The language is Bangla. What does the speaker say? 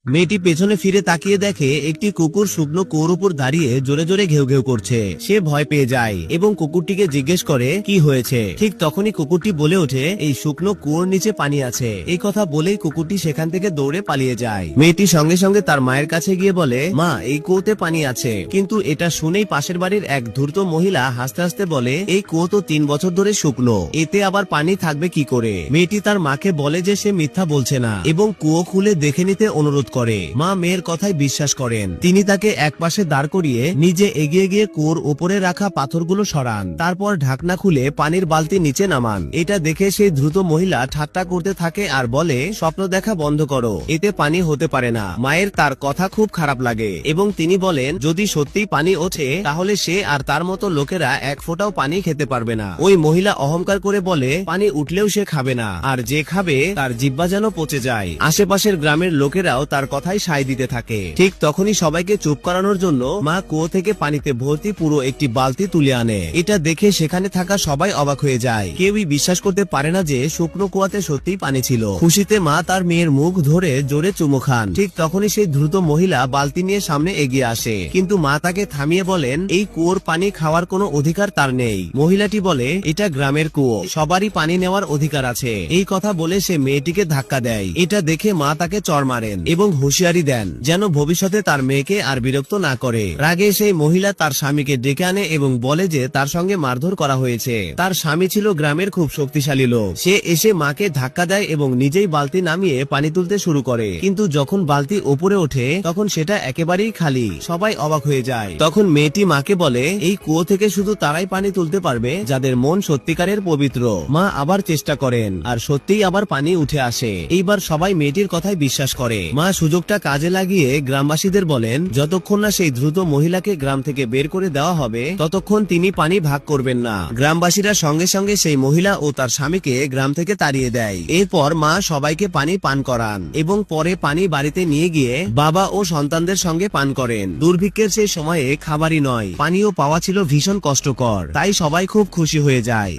মেয়েটি পেছনে ফিরে তাকিয়ে দেখে একটি কুকুর শুকনো কুয়োর উপর দাঁড়িয়ে জোরে জোরে ঘেউ ঘেউ করছে। সে ভয় পেয়ে যায় এবং কুকুরটিকে জিজ্ঞেস করে কি হয়েছে। ঠিক তখনই কুকুরটি বলে ওঠে, এই শুকনো কুয়োর নিচে পানি আছে। এই কথা বলেই কুকুরটি সেখান থেকে দৌড়ে পালিয়ে যায়। মেয়েটি সঙ্গে সঙ্গে তার মায়ের কাছে গিয়ে বলে, মা, এই কুয়োতে পানি আছে। কিন্তু এটা শুনেই পাশের বাড়ির এক ধূর্ত মহিলা হাসতে হাসতে বলে, এই কুয়ো তো 3 বছর ধরে শুকনো, এতে আবার পানি থাকবে কি করে। মেয়েটি তার মাকে বলে যে সে মিথ্যা বলছে না এবং কুয়ো খুলে দেখে নিতে অনুরোধ করে। মা মেয়ের কথায় বিশ্বাস করেন। তিনি তাকে এক পাশে দাঁড় করিয়ে নিজে এগিয়ে গিয়ে কুয়োর উপরে রাখা পাথরগুলো সরান। তারপর ঢাকনা খুলে পানির বালতি নিচে নামান। এটা দেখে সেই দ্রুত মহিলা ঠাট্টা করতে থাকে আর বলে, স্বপ্ন দেখা বন্ধ করো, এতে পানি হতে পারে না। মায়ের তার কথা খুব খারাপ লাগে এবং তিনি বলেন, যদি সত্যিই পানি ওঠে তাহলে সে আর তার মতো লোকেরা এক ফোঁটাও পানি খেতে পারবে না। ওই মহিলা অহংকার করে বলে, পানি উঠলেও সে খাবে না, আর যে খাবে তার জিহ্বা যেন পচে যায়। আশেপাশের গ্রামের লোকেরাও তার কথাই সায় দিতে থাকে। ঠিক তখনই সবাইকে চুপ করানোর জন্য মা কুয়ো থেকে পানিতে ভর্তি পুরো একটি বালতি তুলে আনে। এটা দেখে সেখানে থাকা সবাই অবাক হয়ে যায়। কেউই বিশ্বাস করতে পারে না যে শুকনো কুয়াতে সত্যিই পানি ছিল। খুশিতে মা তার মেয়ের মুখ ধরে জোরে চুমু খান। ঠিক তখনই সেই দ্রুত মহিলা বালতি নিয়ে সামনে এগিয়ে আসে, কিন্তু মা তাকে থামিয়ে বলেন, এই কুয়োর পানি খাওয়ার কোনো অধিকার তার নেই। মহিলাটি বলে, এটা গ্রামের কুয়ো, সবারই পানি নেওয়ার অধিকার আছে। এই কথা বলে সে মেয়েটিকে ধাক্কা দেয়। এটা দেখে মা তাকে চড় মারেন এবং হুঁশিয়ারি দেন যেন ভবিষ্যতে তার মেয়েকে আর বিরক্ত না করে। রাগে সেই মহিলা তার স্বামীকে ডেকে আনে এবং বলে যে তার সঙ্গে মারধর করা হয়েছে। তার স্বামী ছিল গ্রামের খুব শক্তিশালী লোক। সে এসে মাকে ধাক্কা দেয় এবং নিজেই বালতি নামিয়ে পানি তুলতে শুরু করে। কিন্তু যখন বালতি উপরে ওঠে তখন সেটা একেবারেই খালি। সবাই অবাক হয়ে যায়। তখন মেয়েটি মাকে বলে, এই কুয়ো থেকে শুধু তারাই পানি তুলতে পারবে যাদের মন সত্যিকারের পবিত্র। মা আবার চেষ্টা করেন আর সত্যিই আবার পানি উঠে আসে। এইবার সবাই মেয়েটির কথায় বিশ্বাস করে। মা সুযোগটা কাজে লাগিয়ে গ্রামবাসীদের বলেন, যতক্ষণ না সেই দ্রুত মহিলাকে গ্রাম থেকে বের করে দেওয়া হবে ততক্ষণ তিনি পানি ভাগ করবেন না। গ্রামবাসীরা সঙ্গে সঙ্গে সেই মহিলা ও তার স্বামীকে গ্রাম থেকে তাড়িয়ে দেয়। এরপর মা সবাইকে পানি পান করান এবং পরে পানি বাড়িতে নিয়ে গিয়ে বাবা ও সন্তানদের সঙ্গে পান করেন। দুর্ভিক্ষের সেই সময়ে খাবারই নয়, পানিও পাওয়া ছিল ভীষণ কষ্টকর। তাই সবাই খুব খুশি হয়ে যায়।